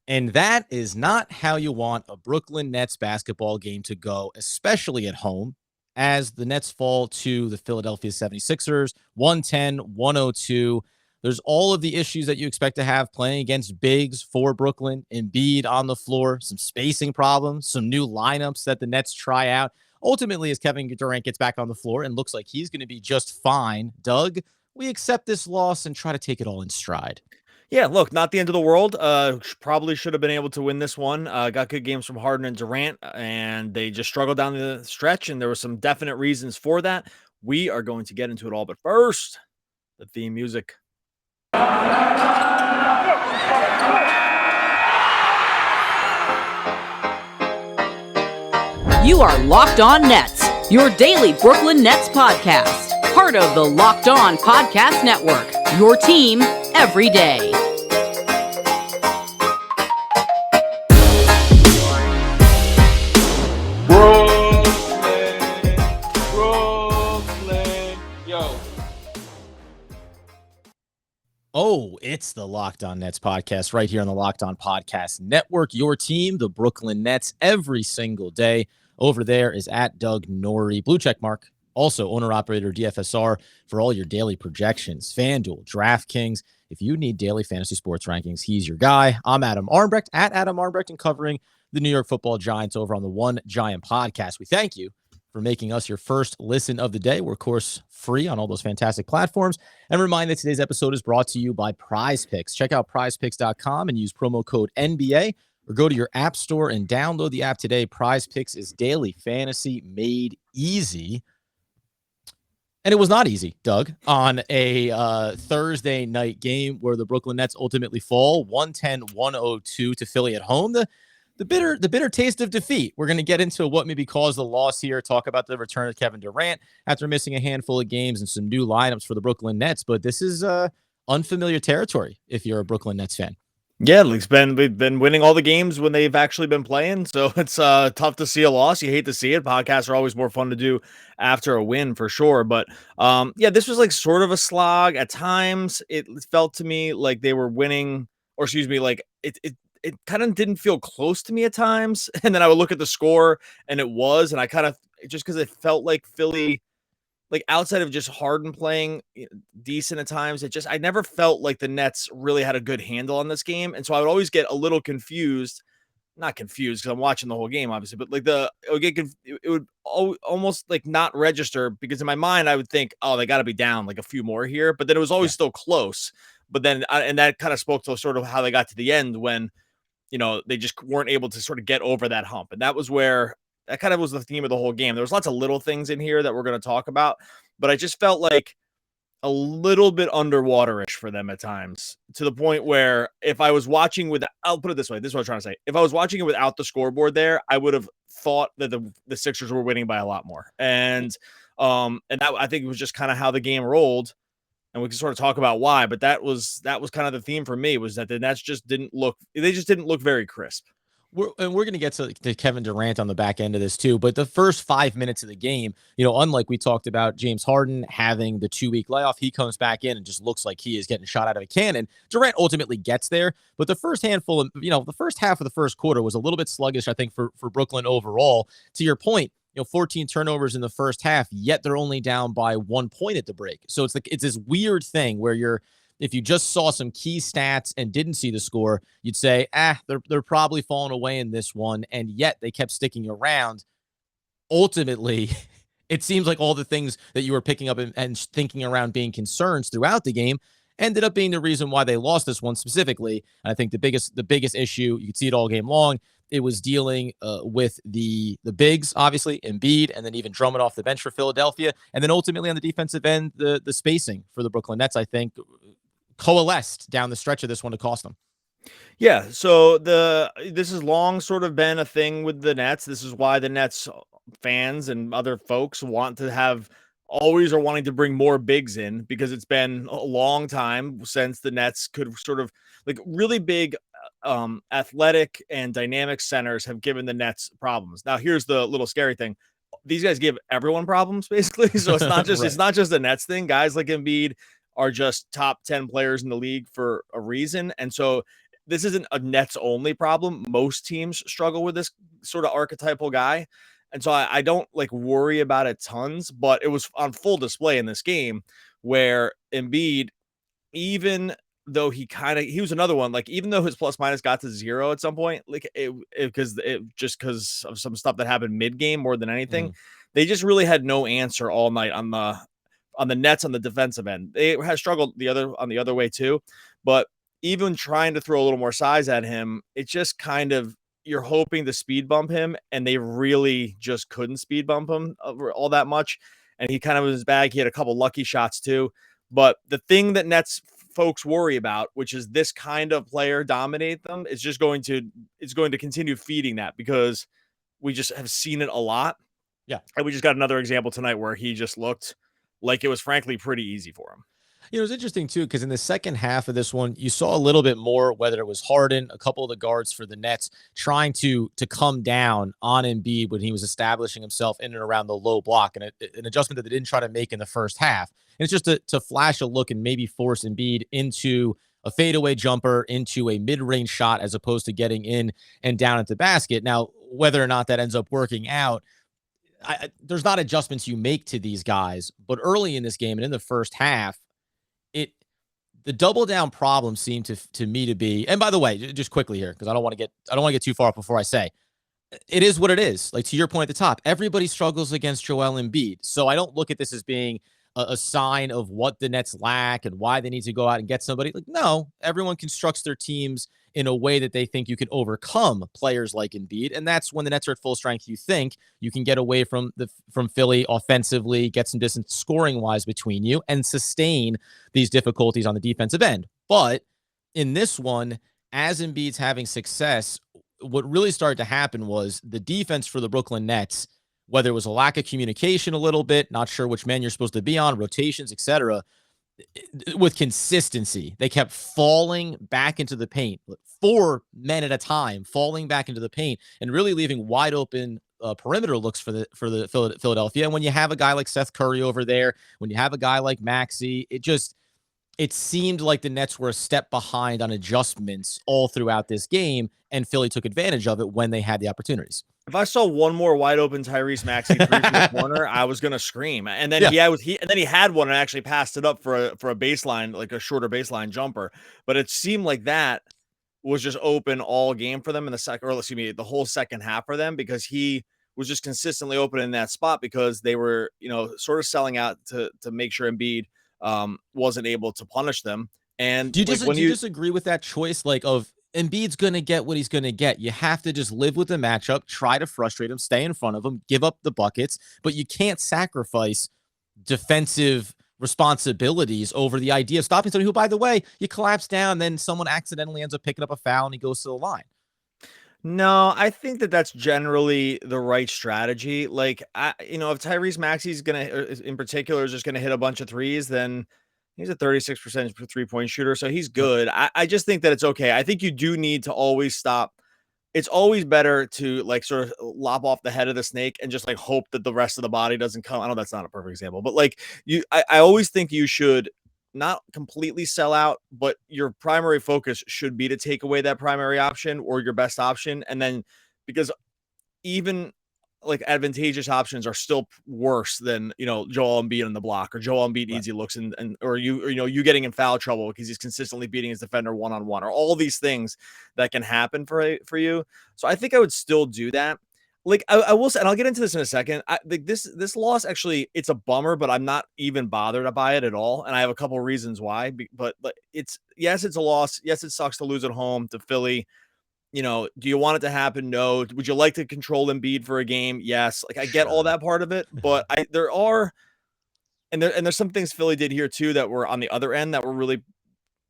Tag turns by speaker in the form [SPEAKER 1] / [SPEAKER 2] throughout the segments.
[SPEAKER 1] And that is not how you want a Brooklyn Nets basketball game to go, especially at home, as the Nets fall to the Philadelphia 76ers, 110-102. There's all of the issues that you expect to have playing against bigs for Brooklyn. Embiid on the floor, some spacing problems, some new lineups that the Nets try out. Ultimately, as Kevin Durant gets back on the floor and looks like he's going to be just fine, Doug, we accept this loss and try to take it all in stride.
[SPEAKER 2] Yeah, look, not the end of the world. Probably should have been able to win this one. Got good games from Harden and Durant, and they just struggled down the stretch, and there were some definite reasons for that. We are going to get into it all, but first, the theme music.
[SPEAKER 3] You are Locked On Nets, your daily Brooklyn Nets podcast. Part of the Locked On Podcast Network, your team every day.
[SPEAKER 2] Brooklyn, yo.
[SPEAKER 1] Oh, it's the Locked On Nets podcast right here on the Locked On Podcast Network. Your team, the Brooklyn Nets, every single day. Over there is at Doug Norrie, blue check mark. Also, owner-operator DFSR for all your daily projections. FanDuel, DraftKings. If you need daily fantasy sports rankings, he's your guy. I'm Adam Armbrecht, at Adam Armbrecht, and covering the New York Football Giants over on the One Giant podcast. We thank you for making us your first listen of the day. We're, of course, free on all those fantastic platforms. And remind that today's episode is brought to you by Prize Picks. Check out prizepicks.com and use promo code NBA, or go to your app store and download the app today. Prize Picks is daily fantasy made easy. And it was not easy, Doug, on a Thursday night game where the Brooklyn Nets ultimately fall 110-102 to Philly at home. The bitter taste of defeat. We're going to get into what maybe caused the loss here, talk about the return of Kevin Durant after missing a handful of games and some new lineups for the Brooklyn Nets. But this is unfamiliar territory if you're a Brooklyn Nets fan.
[SPEAKER 2] Yeah, we've been winning all the games when they've actually been playing, so it's tough to see a loss. You hate to see it. Podcasts are always more fun to do after a win for sure. But yeah, this was like sort of a slog at times. It felt to me like they were winning, or excuse me, like it kind of didn't feel close to me at times. And then I would look at the score, and it was, and I kind of just because it felt like Philly. Like outside of just Harden playing decent at times, I never felt like the Nets really had a good handle on this game. And so I would always get a little confused, not confused because I'm watching the whole game, obviously, but like it would almost like not register because in my mind, I would think, oh, they got to be down like a few more here, but then it was always still close. But then, and that kind of spoke to sort of how they got to the end when, they just weren't able to sort of get over that hump. And that was where that kind of was the theme of the whole game. There was lots of little things in here that we're going to talk about, but I just felt like a little bit underwaterish for them at times, to the point where if I was watching with, I'll put it this way, this is what I'm trying to say. If I was watching it without the scoreboard there, I would have thought that the Sixers were winning by a lot more. And that I think it was just kind of how the game rolled. And we can sort of talk about why, but that was kind of the theme for me, was that the Nets just didn't look very crisp.
[SPEAKER 1] We're going to get to Kevin Durant on the back end of this too, but the first 5 minutes of the game, unlike we talked about James Harden having the 2-week layoff, he comes back in and just looks like he is getting shot out of a cannon. Durant ultimately gets there, but the first handful of, the first half of the first quarter was a little bit sluggish, I think, for Brooklyn overall. To your point, 14 turnovers in the first half, yet they're only down by 1 point at the break. So it's this weird thing where if you just saw some key stats and didn't see the score, you'd say, they're probably falling away in this one, and yet they kept sticking around. Ultimately, it seems like all the things that you were picking up and thinking around being concerns throughout the game ended up being the reason why they lost this one specifically. And I think the biggest issue, you could see it all game long, it was dealing with the bigs, obviously, Embiid, and then even Drummond off the bench for Philadelphia. And then ultimately on the defensive end, the spacing for the Brooklyn Nets, I think, coalesced down the stretch of this one to cost them.
[SPEAKER 2] Yeah, so this has long sort of been a thing with the Nets. This is why the Nets fans and other folks always are wanting to bring more bigs in, because it's been a long time since the Nets could sort of like really big athletic and dynamic centers have given the Nets problems. Now, here's the little scary thing. These guys give everyone problems, basically. So it's not just
[SPEAKER 1] Right.
[SPEAKER 2] It's not just the Nets thing. Guys like Embiid are just top 10 players in the league for a reason. And so this isn't a Nets only problem. Most teams struggle with this sort of archetypal guy. And so I don't like worry about it tons, but it was on full display in this game where Embiid, even though he was another one, like even though his plus minus got to 0 at some point, like because of some stuff that happened mid game more than anything, they just really had no answer all night on the Nets on the defensive end. They have struggled on the other way too, but even trying to throw a little more size at him, it's just kind of, you're hoping to speed bump him, and they really just couldn't speed bump him all that much. And he kind of was his bag. He had a couple lucky shots too. But the thing that Nets folks worry about, which is this kind of player dominate them, is just going to continue feeding that, because we just have seen it a lot.
[SPEAKER 1] Yeah.
[SPEAKER 2] And we just got another example tonight where he just looked like it was frankly pretty easy for him.
[SPEAKER 1] You know, it's interesting too, because in the second half of this one, you saw a little bit more, whether it was Harden, a couple of the guards for the Nets trying to come down on Embiid when he was establishing himself in and around the low block, and an adjustment that they didn't try to make in the first half. And it's just to flash a look and maybe force Embiid into a fadeaway jumper, into a mid-range shot, as opposed to getting in and down at the basket. Now, whether or not that ends up working out, there's not adjustments you make to these guys, but early in this game and in the first half, the double down problem seemed to me to be, and by the way, just quickly here, because I don't want to get too far up before I say, it is what it is. Like, to your point at the top, everybody struggles against Joel Embiid. So I don't look at this as being a sign of what the Nets lack and why they need to go out and get somebody. Like, no, everyone constructs their teams in a way that they think you can overcome players like Embiid. And that's when the Nets are at full strength. You think you can get away from Philly offensively, get some distance scoring wise between you, and sustain these difficulties on the defensive end. But in this one, as Embiid's having success, what really started to happen was the defense for the Brooklyn Nets, whether it was a lack of communication a little bit, not sure which man you're supposed to be on, rotations, etc., with consistency, they kept falling back into the paint, 4 men at a time, falling back into the paint, and really leaving wide open perimeter looks for the Philadelphia. And when you have a guy like Seth Curry over there, when you have a guy like Maxey, it seemed like the Nets were a step behind on adjustments all throughout this game, and Philly took advantage of it when they had the opportunities.
[SPEAKER 2] If I saw one more wide open Tyrese Maxey 3 from the corner, I was gonna scream. And then he had one and actually passed it up for a baseline, like a shorter baseline jumper. But it seemed like that was just open all game for them in the whole second half for them, because he was just consistently open in that spot, because they were, sort of selling out to make sure Embiid wasn't able to punish them. And
[SPEAKER 1] do you disagree with that choice? Like, of Embiid's going to get what he's going to get. You have to just live with the matchup, try to frustrate him, stay in front of him, give up the buckets, but you can't sacrifice defensive responsibilities over the idea of stopping somebody who, by the way, you collapse down, then someone accidentally ends up picking up a foul and he goes to the line.
[SPEAKER 2] No, I think that's generally the right strategy. Like, if Tyrese Maxey's in particular, is just gonna hit a bunch of threes, then he's a 36% 3-point shooter, so he's good. I just think that it's okay. I think you do need to always stop. It's always better to like sort of lop off the head of the snake and just like hope that the rest of the body doesn't come. I know that's not a perfect example, but like I always think you should not completely sell out, but your primary focus should be to take away that primary option or your best option. And then, because even like advantageous options are still worse than, Joel Embiid in the block, or Joel Embiid easy looks or you getting in foul trouble because he's consistently beating his defender one-on-one, or all these things that can happen for you. So I think I would still do that. Like, I will say, and I'll get into this in a second. This loss, actually, it's a bummer, but I'm not even bothered by it at all. And I have a couple of reasons why. But it's a loss. Yes, it sucks to lose at home to Philly. Do you want it to happen? No. Would you like to control Embiid for a game? Yes. Like, I get all that part of it, but there's some things Philly did here too that were on the other end that were really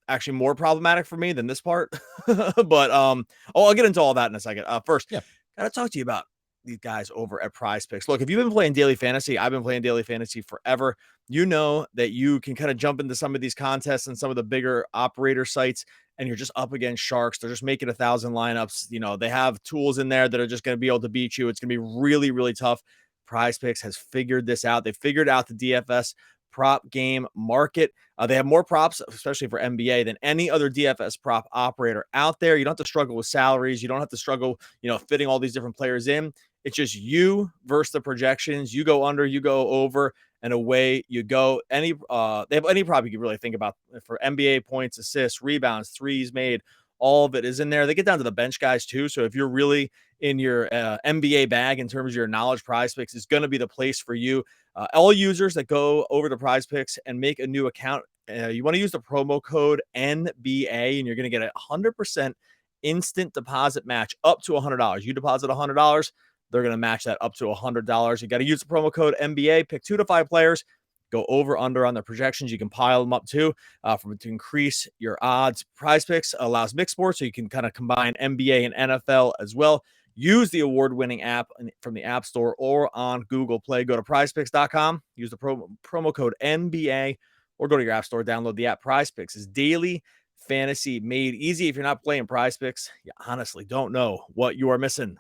[SPEAKER 2] actually more problematic for me than this part. But I'll get into all that in a second. First, gotta talk to you about these guys over at Prize Picks. Look, if you've been playing daily fantasy, I've been playing daily fantasy forever. You know that you can kind of jump into some of these contests and some of the bigger operator sites, and you're just up against sharks. They're just making 1,000 lineups. They have tools in there that are just going to be able to beat you. It's going to be really, really tough. Prize Picks has figured this out. They figured out the DFS prop game market. They have more props, especially for NBA, than any other DFS prop operator out there. You don't have to struggle with salaries. You don't have to struggle, fitting all these different players in. It's just you versus the projections. You go under, you go over, and away you go. They have any prop you can really think about for NBA points, assists, rebounds, threes made. All of it is in there. They get down to the bench guys too. So if you're really in your NBA bag in terms of your knowledge, Prize Picks is going to be the place for you. All users that go over to Prize Picks and make a new account, you want to use the promo code NBA, and you're going to get a 100% instant deposit match up to $100. You deposit $100, they're going to match that up to $100. You got to use the promo code NBA, pick 2 to 5 players, go over under on the projections. You can pile them up too to increase your odds. Prize Picks allows mixed sports, so you can kind of combine NBA and NFL as well. Use the award-winning app from the App Store or on Google Play. Go to prizepicks.com, use the promo code NBA, or go to your App Store, download the app. Prize Picks is daily fantasy made easy. If you're not playing Prize Picks, you honestly don't know what you are missing.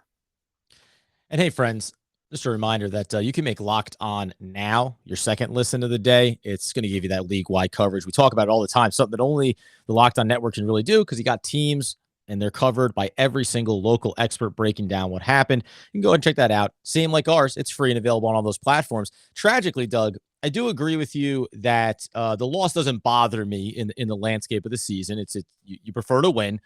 [SPEAKER 1] And hey, friends, just a reminder that you can make Locked On Now your second listen of the day. It's going to give you that league-wide coverage. We talk about it all the time, something that only the Locked On Network can really do, because you got teams and they're covered by every single local expert breaking down what happened. You can go ahead and check that out. Same like ours. It's free and available on all those platforms. Tragically, Doug, I do agree with you that the loss doesn't bother me in the landscape of the season. You prefer to win.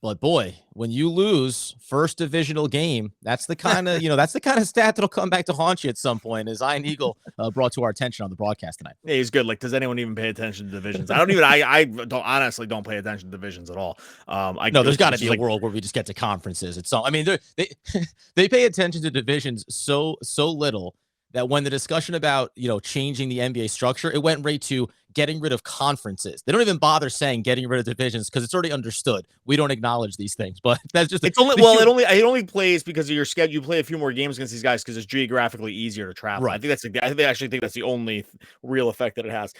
[SPEAKER 1] But boy, when you lose first divisional game, that's the kind of that's the kind of stat that'll come back to haunt you at some point. As Ian Eagle brought to our attention on the broadcast tonight.
[SPEAKER 2] Yeah, he's good. Like, does anyone even pay attention to divisions? I don't honestly don't pay attention to divisions at all.
[SPEAKER 1] No, there's got to be a world where we just get to conferences. It's so. I mean, they pay attention to divisions so little that when the discussion about changing the NBA structure, it went right to getting rid of conferences. They don't even bother saying getting rid of divisions because it's already understood. We don't acknowledge these things, but that's just
[SPEAKER 2] it only plays because of your schedule. You play a few more games against these guys because it's geographically easier to travel.
[SPEAKER 1] Right.
[SPEAKER 2] I actually think that's the only real effect that it has.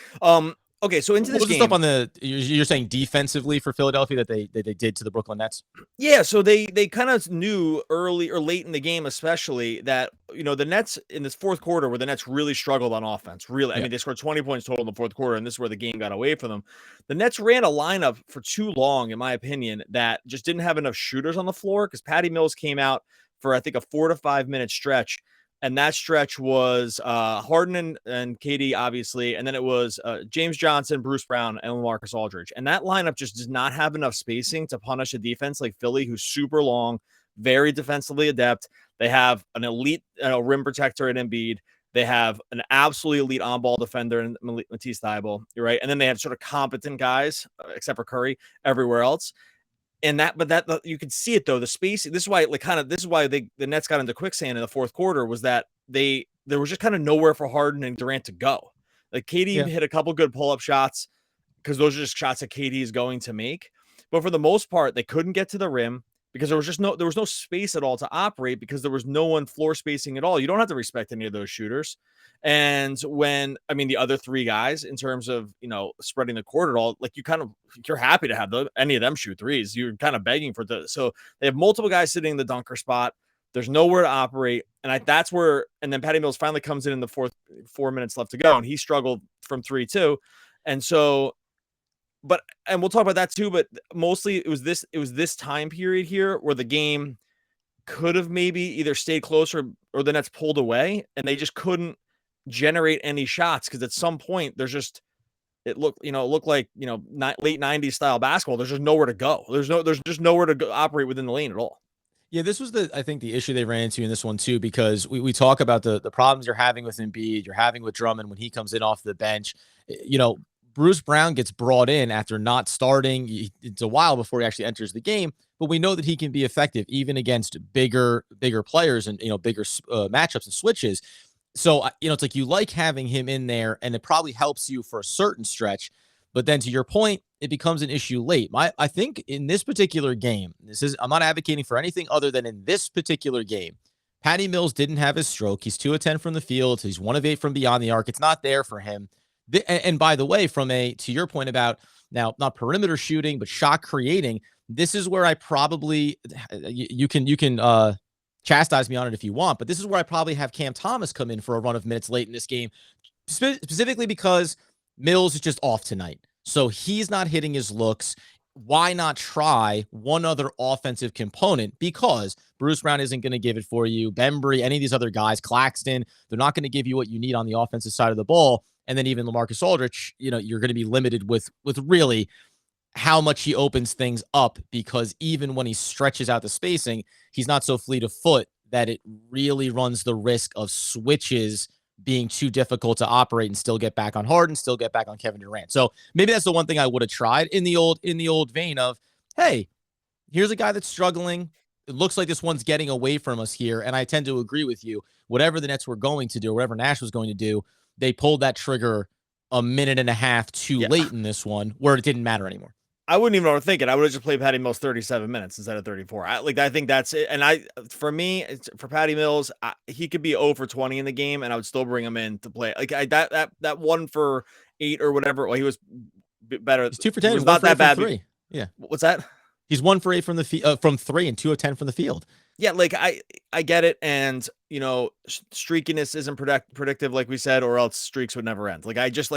[SPEAKER 2] Okay, so into this game,
[SPEAKER 1] stuff on you're saying defensively for Philadelphia that they did to the Brooklyn Nets.
[SPEAKER 2] Yeah, so they kind of knew early or late in the game, especially that the Nets in this fourth quarter, where the Nets really struggled on offense. Really, I mean, they scored 20 points total in the fourth quarter, and this is where the game got away from them. The Nets ran a lineup for too long, in my opinion, that just didn't have enough shooters on the floor, because Patty Mills came out for I think a 4 to 5 minute stretch. And that stretch was Harden and KD, obviously. And then it was James Johnson, Bruce Brown, and LaMarcus Aldridge. And that lineup just does not have enough spacing to punish a defense like Philly, who's super long, very defensively adept. They have an elite rim protector in Embiid. They have an absolutely elite on-ball defender in Matisse Thybulle. You're right. And then they have sort of competent guys, except for Curry, everywhere else. And that you could see it though. The space. This is why the Nets got into quicksand in the fourth quarter, was that there was just kind of nowhere for Harden and Durant to go. Like KD hit a couple good pull-up shots because those are just shots that KD is going to make. But for the most part, they couldn't get to the rim because there was no space at all to operate, because there was no one floor spacing at all. You don't have to respect any of those shooters. And the other three guys, in terms of, spreading the court at all, like you're happy to have any of them shoot threes. You're kind of begging for so they have multiple guys sitting in the dunker spot. There's nowhere to operate. And then Patty Mills finally comes in the fourth, 4 minutes left to go. And he struggled from 3 too. And so, and we'll talk about that too, but mostly it was this time period here where the game could have maybe either stayed closer or the Nets pulled away, and they just couldn't generate any shots, because at some point it looked like late 90s style basketball. There's just nowhere to go. There's just nowhere to go, operate within the lane at all.
[SPEAKER 1] Yeah, this was I think the issue they ran into in this one too, because we talk about the problems you're having with Embiid, you're having with Drummond when he comes in off the bench. Bruce Brown gets brought in after not starting. It's a while before he actually enters the game, but we know that he can be effective even against bigger players and bigger matchups and switches. So it's like you like having him in there, and it probably helps you for a certain stretch. But then, to your point, it becomes an issue late. I think in this particular game, I'm not advocating for anything other than in this particular game, Patty Mills didn't have his stroke. He's 2 of 10 from the field. He's 1 of 8 from beyond the arc. It's not there for him. And by the way, to your point about now, not perimeter shooting, but shot creating, this is where I probably, you can chastise me on it if you want, but this is where I probably have Cam Thomas come in for a run of minutes late in this game, specifically because Mills is just off tonight. So he's not hitting his looks. Why not try one other offensive component? Because Bruce Brown isn't going to give it for you. Bembry, any of these other guys, Claxton, they're not going to give you what you need on the offensive side of the ball. And then even LaMarcus Aldridge, you're going to be limited with really how much he opens things up, because even when he stretches out the spacing, he's not so fleet of foot that it really runs the risk of switches being too difficult to operate and still get back on Harden, still get back on Kevin Durant. So maybe that's the one thing I would have tried in the old vein of, hey, here's a guy that's struggling. It looks like this one's getting away from us here. And I tend to agree with you. Whatever the Nets were going to do, whatever Nash was going to do, they pulled that trigger a minute and a half too late in this one, where it didn't matter anymore.
[SPEAKER 2] I wouldn't even overthink it. I would have just played Patty Mills 37 minutes instead of 34. I think that's it. And for me, for Patty Mills, he could be 0 for 20 in the game, and I would still bring him in to play. Like that 1 for 8 or whatever. Well, he was better.
[SPEAKER 1] He's 2 for 10.
[SPEAKER 2] He was not that bad.
[SPEAKER 1] 3. Yeah.
[SPEAKER 2] What's that?
[SPEAKER 1] He's 1 for 8 from the from 3 and 2 of 10 from the field.
[SPEAKER 2] Yeah, like I get it, and streakiness isn't predictive, like we said, or else streaks would never end. Like I just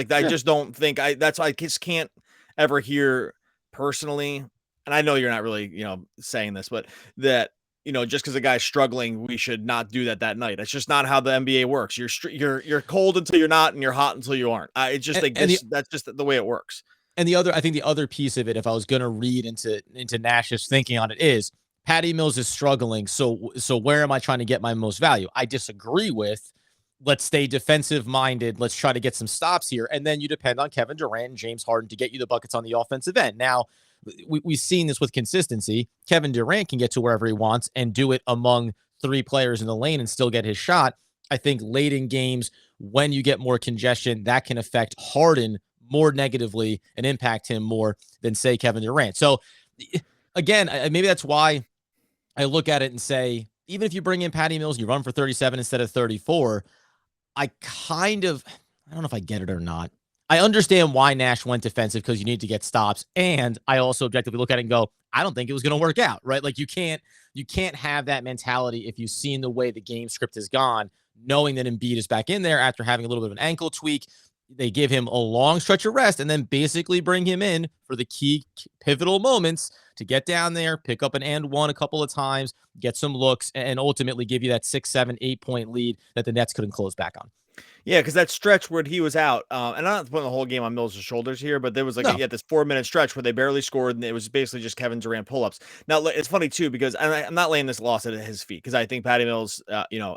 [SPEAKER 2] don't think I just can't ever hear personally, and I know you're not really saying this, but that just because a guy's struggling, we should not do that night. That's just not how the NBA works. You're cold until you're not, and you're hot until you aren't. It's just that's just the way it works.
[SPEAKER 1] And I think the other piece of it, if I was going to read into Nash's thinking on it, is Patty Mills is struggling. So where am I trying to get my most value? I disagree with, let's stay defensive minded. Let's try to get some stops here. And then you depend on Kevin Durant and James Harden to get you the buckets on the offensive end. Now, we've seen this with consistency. Kevin Durant can get to wherever he wants and do it among 3 players in the lane and still get his shot. I think late in games, when you get more congestion, that can affect Harden more negatively and impact him more than, say, Kevin Durant. So again, maybe that's why I look at it and say, even if you bring in Patty Mills, you run for 37 instead of 34, I don't know if I get it or not. I understand why Nash went defensive, because you need to get stops. And I also objectively look at it and go, I don't think it was going to work out, right? Like you can't have that mentality if you've seen the way the game script has gone, knowing that Embiid is back in there after having a little bit of an ankle tweak. They give him a long stretch of rest and then basically bring him in for the key pivotal moments to get down there, pick up an and one a couple of times, get some looks, and ultimately give you that 6, 7, 8-point lead that the Nets couldn't close back on.
[SPEAKER 2] Yeah, because that stretch where he was out, and I'm not putting the whole game on Mills' shoulders here, but there was this 4-minute stretch where they barely scored, and it was basically just Kevin Durant pull-ups. Now, it's funny, too, because I'm not laying this loss at his feet, because I think Patty Mills,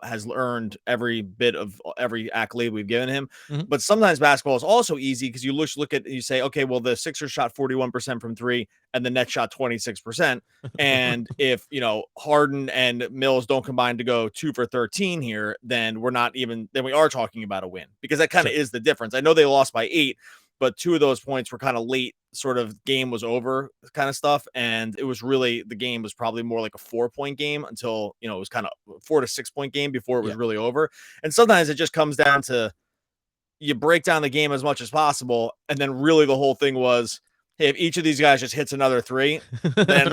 [SPEAKER 2] has earned every bit of every accolade we've given him. Mm-hmm. But sometimes basketball is also easy, because you look at, you say, okay, well, the Sixers shot 41% from 3, and the Nets shot 26%. And if, Harden and Mills don't combine to go 2 for 13 here, then we are talking about a win, because that kind of is the difference. I know they lost by 8, but 2 of those points were kind of late, sort of game was over kind of stuff. And it was really, the game was probably more like a 4-point game until, it was kind of 4 to 6 point game before it was really over. And sometimes it just comes down to, you break down the game as much as possible. And then really the whole thing was, hey, if each of these guys just hits another 3, then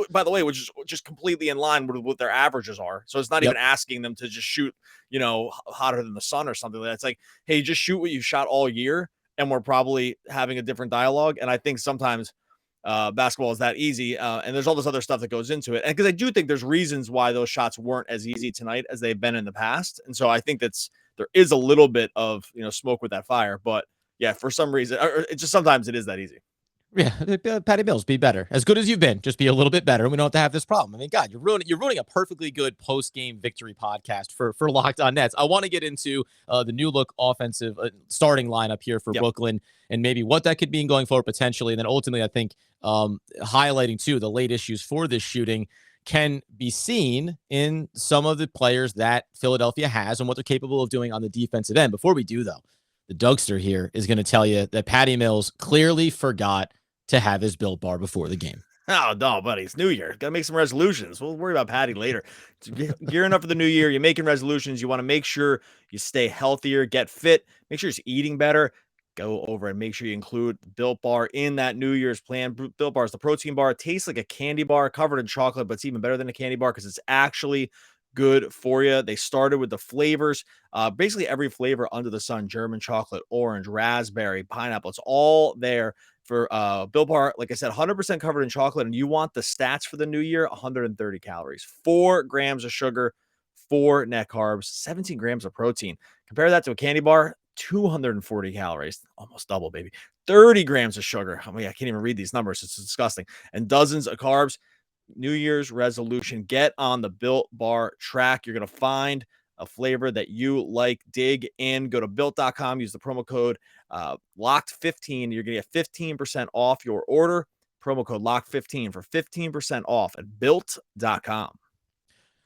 [SPEAKER 2] by the way, which is just completely in line with what their averages are. So it's not even asking them to just shoot, hotter than the sun or something like that. It's like, hey, just shoot what you shot all year, and we're probably having a different dialogue. And I think sometimes basketball is that easy. And there's all this other stuff that goes into it. And because I do think there's reasons why those shots weren't as easy tonight as they've been in the past. And so I think there is a little bit of, smoke with that fire, but yeah, for some reason, or it just sometimes it is that easy.
[SPEAKER 1] Yeah, Patty Mills, be better. As good as you've been, just be a little bit better, and we don't have to have this problem. I mean, God, you're ruining a perfectly good post-game victory podcast for Locked On Nets. I want to get into the new look offensive starting lineup here for Brooklyn, and maybe what that could mean going forward potentially. And then ultimately, I think highlighting too the late issues for this shooting can be seen in some of the players that Philadelphia has and what they're capable of doing on the defensive end. Before we do, though, the Dougster here is going to tell you that Patty Mills clearly forgot to have his Built Bar before the game.
[SPEAKER 2] Oh, no, buddy. It's New Year. Got to make some resolutions. We'll worry about Patty later. Gearing up for the new year. You're making resolutions. You want to make sure you stay healthier, get fit, make sure you're eating better. Go over and make sure you include Built Bar in that New Year's plan. Built Bar is the protein bar. It tastes like a candy bar covered in chocolate, but it's even better than a candy bar because it's actually good for you. They started with the flavors, basically every flavor under the sun: German chocolate, orange, raspberry, pineapple. It's all there for Built Bar. Like I said, 100% covered in chocolate. And you want the stats for the new year: 130 calories, 4 grams of sugar, 4 net carbs, 17 grams of protein. Compare that to a candy bar: 240 calories, almost double, baby. 30 grams of sugar. I mean, I can't even read these numbers. It's disgusting. And dozens of carbs. New Year's resolution: get on the Built Bar track. You're going to find a flavor that you like. Dig in. Go to built.com. Use the promo code locked15. You're going to get 15% off your order. Promo code locked15 for 15% off at built.com.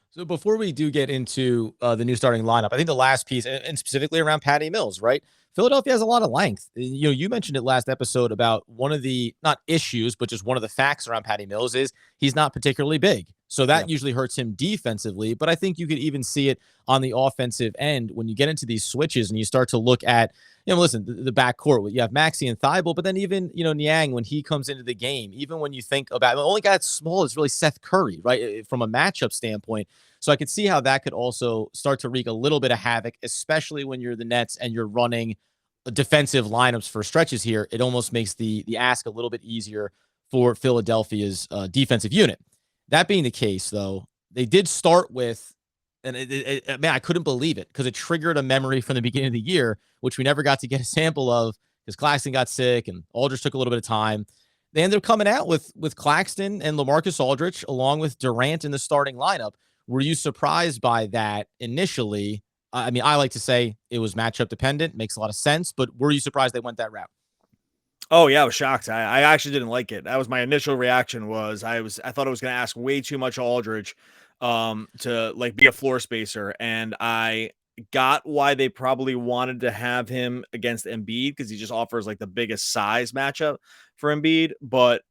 [SPEAKER 1] So before we do get into the new starting lineup, I think the last piece, and specifically around Patty Mills, right? Philadelphia has a lot of length. You know, you mentioned it last episode about one of the, not issues, but just one of the facts around Patty Mills is he's not particularly big. So that usually hurts him defensively. But I think you could even see it on the offensive end when you get into these switches and you start to look at, you know, listen, the backcourt, you have Maxey and Thibault, but then even, you know, Niang, when he comes into the game, even when you think about, the only guy that's small is really Seth Curry, right? From a matchup standpoint. So I could see how that could also start to wreak a little bit of havoc, especially when you're the Nets and you're running defensive lineups for stretches here. It almost makes the ask a little bit easier for Philadelphia's defensive unit. That being the case, though, they did start with, and man, I couldn't believe it because it triggered a memory from the beginning of the year, which we never got to get a sample of because Claxton got sick and Aldridge took a little bit of time. They ended up coming out with Claxton and LaMarcus Aldridge along with Durant in the starting lineup. Were you surprised by that initially? I mean, I like to say it was matchup dependent. Makes a lot of sense. But were you surprised they went that route?
[SPEAKER 2] Oh yeah, I was shocked. I actually didn't like it. That was my initial reaction. I thought I was going to ask way too much Aldridge to like be a floor spacer, and I got why they probably wanted to have him against Embiid because he just offers like the biggest size matchup for Embiid. But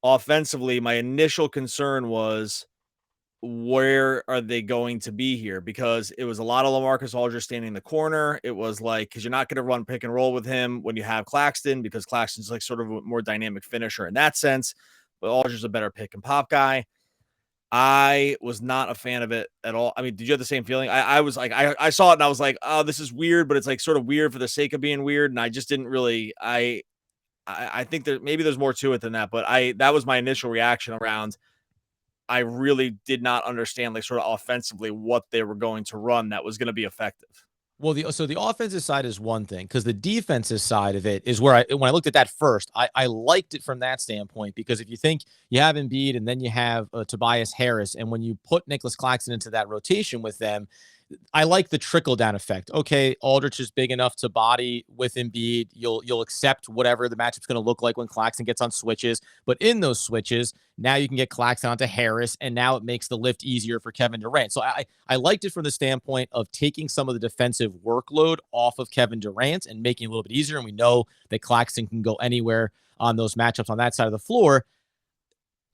[SPEAKER 2] offensively, my initial concern was, where are they going to be here? Because it was a lot of LaMarcus Aldridge standing in the corner. It was like, because you're not going to run pick and roll with him when you have Claxton, because Claxton's like sort of a more dynamic finisher in that sense. But Aldridge's a better pick and pop guy. I was not a fan of it at all. I mean, did you have the same feeling? I was like, I saw it and I was like, oh, this is weird, but it's like sort of weird for the sake of being weird. And I just didn't really, I think that maybe there's more to it than that, but that was my initial reaction around. I really did not understand, like, sort of offensively what they were going to run that was going to be effective.
[SPEAKER 1] Well, the offensive side is one thing because the defensive side of it is where when I looked at that first, I liked it from that standpoint because if you think you have Embiid and then you have Tobias Harris, and when you put Nicholas Claxton into that rotation with them, I like the trickle down effect. Okay, Aldrich is big enough to body with Embiid. You'll accept whatever the matchup's going to look like when Claxton gets on switches. But in those switches, now you can get Claxton onto Harris, and now it makes the lift easier for Kevin Durant. So I liked it from the standpoint of taking some of the defensive workload off of Kevin Durant and making it a little bit easier. And we know that Claxton can go anywhere on those matchups on that side of the floor.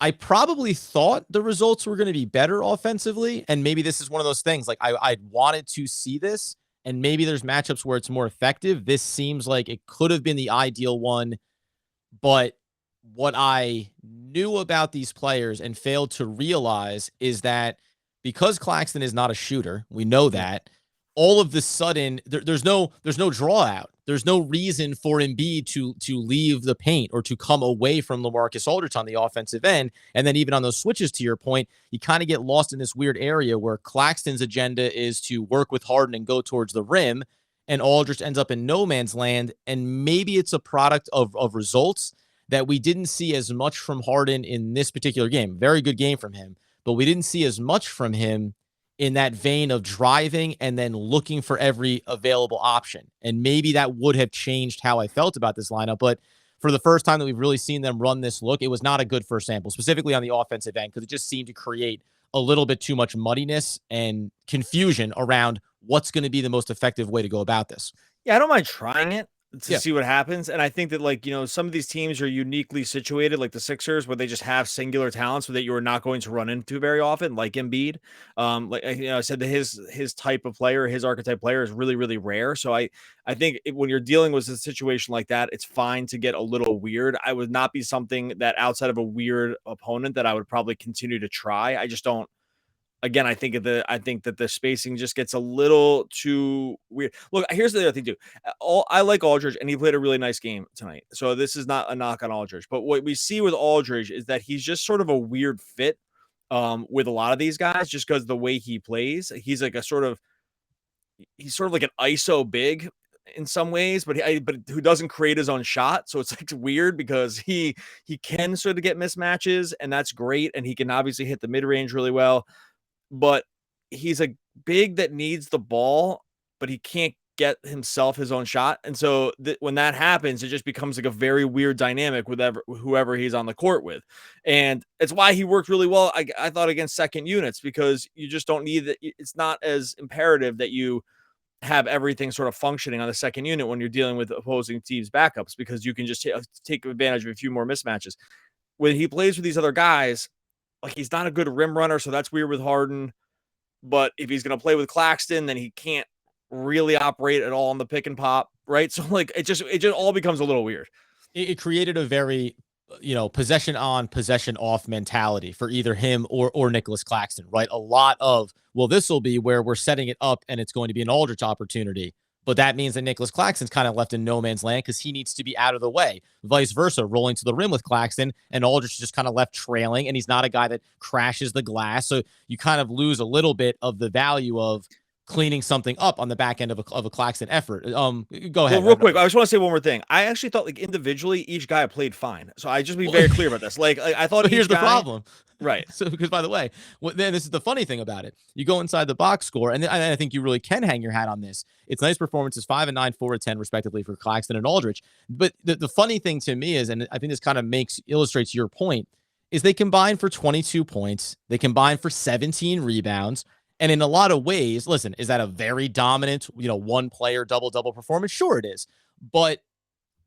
[SPEAKER 1] I probably thought the results were going to be better offensively. And maybe this is one of those things like I wanted to see this, and maybe there's matchups where it's more effective. This seems like it could have been the ideal one. But what I knew about these players and failed to realize is that because Claxton is not a shooter, we know that, all of the sudden there's no draw out. There's no reason for Embiid to leave the paint or to come away from LaMarcus Aldridge on the offensive end. And then even on those switches, to your point, you kind of get lost in this weird area where Claxton's agenda is to work with Harden and go towards the rim, and Aldridge ends up in no man's land. And maybe it's a product of results that we didn't see as much from Harden in this particular game. Very good game from him, but we didn't see as much from him in that vein of driving and then looking for every available option. And maybe that would have changed how I felt about this lineup. But for the first time that we've really seen them run this look, it was not a good first sample, specifically on the offensive end, because it just seemed to create a little bit too much muddiness and confusion around what's going to be the most effective way to go about this.
[SPEAKER 2] Yeah, I don't mind trying it to see what happens. And I think that, like, some of these teams are uniquely situated, like the Sixers, where they just have singular talents that you are not going to run into very often, like Embiid. I said that his type of player, his archetype player is really, really rare. So I think when you're dealing with a situation like that, it's fine to get a little weird. I would not be something that outside of a weird opponent that I would probably continue to try. I just don't. again, I think that the spacing just gets a little too weird. Look, here's the other thing too. I like Aldridge, and he played a really nice game tonight. So this is not a knock on Aldridge, but what we see with Aldridge is that he's just sort of a weird fit with a lot of these guys, just because the way he plays. He's sort of like an ISO big in some ways, but but who doesn't create his own shot. So it's like weird because he can sort of get mismatches, and that's great, and he can obviously hit the mid range really well. But he's a big that needs the ball, but he can't get himself his own shot. And so when that happens, it just becomes like a very weird dynamic with whoever he's on the court with. And it's why he worked really well, I thought, against second units, because you just don't need that. It's not as imperative that you have everything sort of functioning on the second unit when you're dealing with opposing teams' backups, because you can just take advantage of a few more mismatches. When he plays with these other guys, like, he's not a good rim runner, so that's weird with Harden. But if he's going to play with Claxton, then he can't really operate at all on the pick and pop, right? So like it just all becomes a little weird.
[SPEAKER 1] It created a very, possession on, possession off mentality for either him or Nicholas Claxton, right? A lot of, well, this will be where we're setting it up and it's going to be an Aldridge opportunity. But that means that Nicholas Claxton's kind of left in no man's land because he needs to be out of the way. Vice versa, rolling to the rim with Claxton, and Aldridge just kind of left trailing, and he's not a guy that crashes the glass. So you kind of lose a little bit of the value of cleaning something up on the back end of a Claxton effort. Go ahead.
[SPEAKER 2] Well, real quick, I just want to say one more thing. I actually thought, like, individually, each guy played fine. So I just be very clear about this. Like I thought.
[SPEAKER 1] But here's the problem.
[SPEAKER 2] Right.
[SPEAKER 1] So, because by the way, then this is the funny thing about it. You go inside the box score, and I think you really can hang your hat on this. It's nice performances, 5 and 9, 4 and 10, respectively, for Claxton and Aldridge. But the funny thing to me is, and I think this kind of illustrates your point, is they combine for 22 points. They combine for 17 rebounds. And in a lot of ways, listen, is that a very dominant, one player double-double performance? Sure it is. But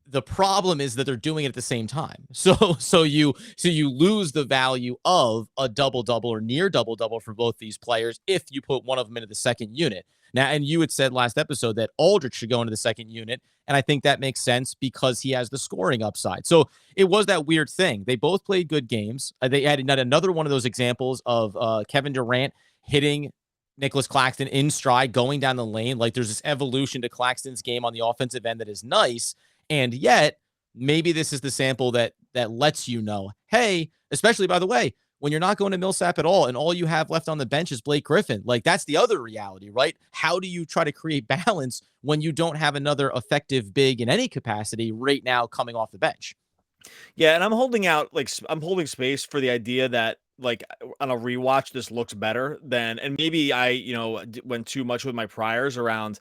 [SPEAKER 1] the problem is that they're doing it at the same time. So you lose the value of a double-double or near double-double for both these players if you put one of them into the second unit. Now, and you had said last episode that Aldridge should go into the second unit, and I think that makes sense because he has the scoring upside. So it was that weird thing. They both played good games. They had another one of those examples of Kevin Durant hitting Nicholas Claxton in stride, going down the lane. Like, there's this evolution to Claxton's game on the offensive end that is nice. And yet, maybe this is the sample that lets you know, hey, especially, by the way, when you're not going to Millsap at all and all you have left on the bench is Blake Griffin. Like, that's the other reality, right? How do you try to create balance when you don't have another effective big in any capacity right now coming off the bench?
[SPEAKER 2] Yeah, and I'm holding space for the idea that, like, on a rewatch, this looks better than, and maybe I, went too much with my priors around.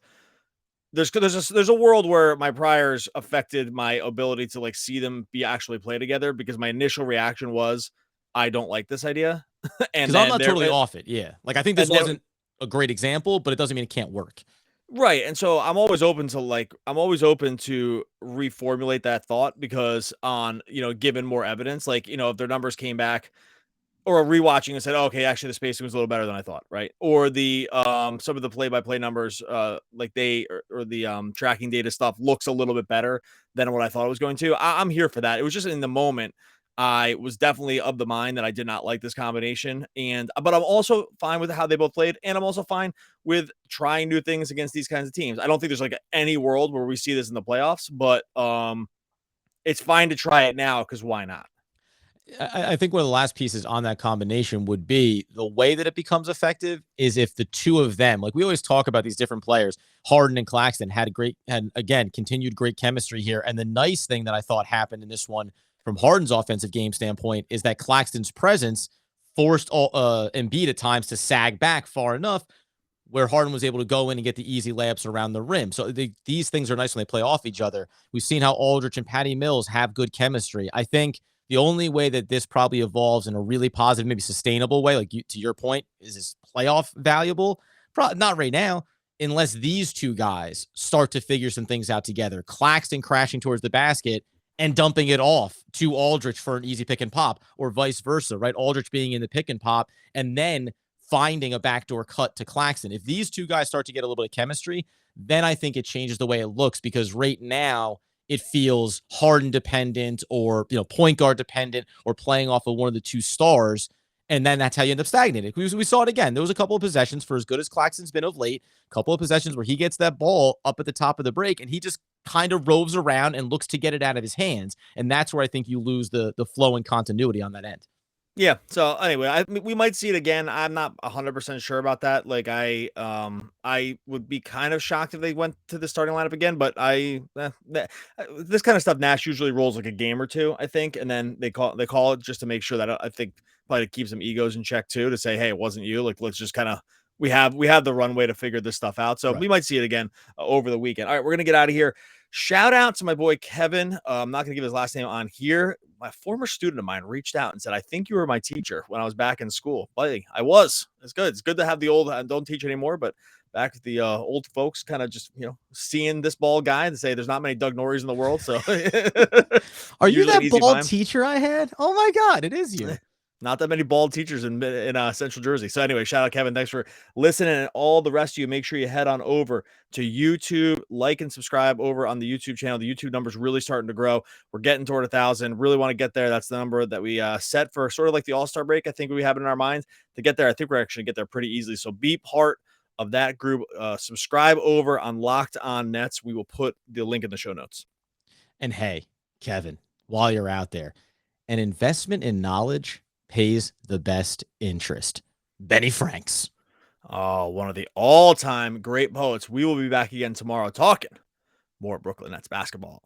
[SPEAKER 2] There's a world where my priors affected my ability to, like, see them be actually play together, because my initial reaction was, I don't like this idea. And
[SPEAKER 1] because I'm not totally off it. Yeah. Like, I think this wasn't a great example, but it doesn't mean it can't work.
[SPEAKER 2] Right. And so I'm always open to reformulate that thought, because on, given more evidence, like, if their numbers came back or a rewatching and said, oh, okay, actually the spacing was a little better than I thought. Right. Or the, some of the play-by-play numbers, like or the tracking data stuff looks a little bit better than what I thought it was going to. I'm here for that. It was just, in the moment, I was definitely of the mind that I did not like this combination, but I'm also fine with how they both played, and I'm also fine with trying new things against these kinds of teams. I don't think there's, like, any world where we see this in the playoffs, but it's fine to try it now, because why not?
[SPEAKER 1] I think one of the last pieces on that combination would be the way that it becomes effective is if the two of them, like we always talk about these different players, Harden and Claxton had again, continued great chemistry here. And the nice thing that I thought happened in this one from Harden's offensive game standpoint is that Claxton's presence forced Embiid at times to sag back far enough where Harden was able to go in and get the easy layups around the rim. So these things are nice when they play off each other. We've seen how Aldridge and Patty Mills have good chemistry. I think the only way that this probably evolves in a really positive, maybe sustainable way, like to your point, is this playoff valuable? Not right now, unless these two guys start to figure some things out together. Claxton crashing towards the basket and dumping it off to Aldridge for an easy pick and pop, or vice versa, right? Aldridge being in the pick and pop and then finding a backdoor cut to Claxton. If these two guys start to get a little bit of chemistry, then I think it changes the way it looks, because right now it feels Harden dependent or, point guard dependent or playing off of one of the two stars. And then that's how you end up stagnating. We saw it again. There was a couple of possessions, for as good as Claxton's been of late, a couple of possessions where he gets that ball up at the top of the break and he just kind of roves around and looks to get it out of his hands. And that's where I think you lose the flow and continuity on that end.
[SPEAKER 2] Yeah. So anyway, we might see it again. I'm not 100% sure about that. Like I would be kind of shocked if they went to the starting lineup again. But this kind of stuff, Nash usually rolls like a game or two, I think, and then they call it just to make sure that I think probably to keep some egos in check too, to say, hey, it wasn't you. Like let's just kind of we have the runway to figure this stuff out. So we might see it again over the weekend. All right, we're gonna get out of here. Shout out to my boy Kevin. I'm not going to give his last name on here. My former student of mine reached out and said, I think you were my teacher when I was back in school. Buddy, I was. It's good. It's good to have the old, I don't teach anymore, but back with the old folks kind of just, seeing this bald guy and say there's not many Doug Norries in the world. So
[SPEAKER 1] are you that bald teacher I had? Oh my God, it is you.
[SPEAKER 2] Not that many bald teachers in Central Jersey. So anyway, shout out Kevin. Thanks for listening. And all the rest of you, make sure you head on over to YouTube, like and subscribe over on the YouTube channel. The YouTube number's really starting to grow. We're getting toward 1,000. Really want to get there. That's the number that we set for sort of like the All-Star break. I think we have it in our minds to get there. I think we're actually get there pretty easily. So be part of that group. Subscribe over on Locked On Nets. We will put the link in the show notes.
[SPEAKER 1] And hey, Kevin, while you're out there, an investment in knowledge pays the best interest. Benny Franks.
[SPEAKER 2] Oh, one of the all-time great poets. We will be back again tomorrow talking more Brooklyn Nets basketball.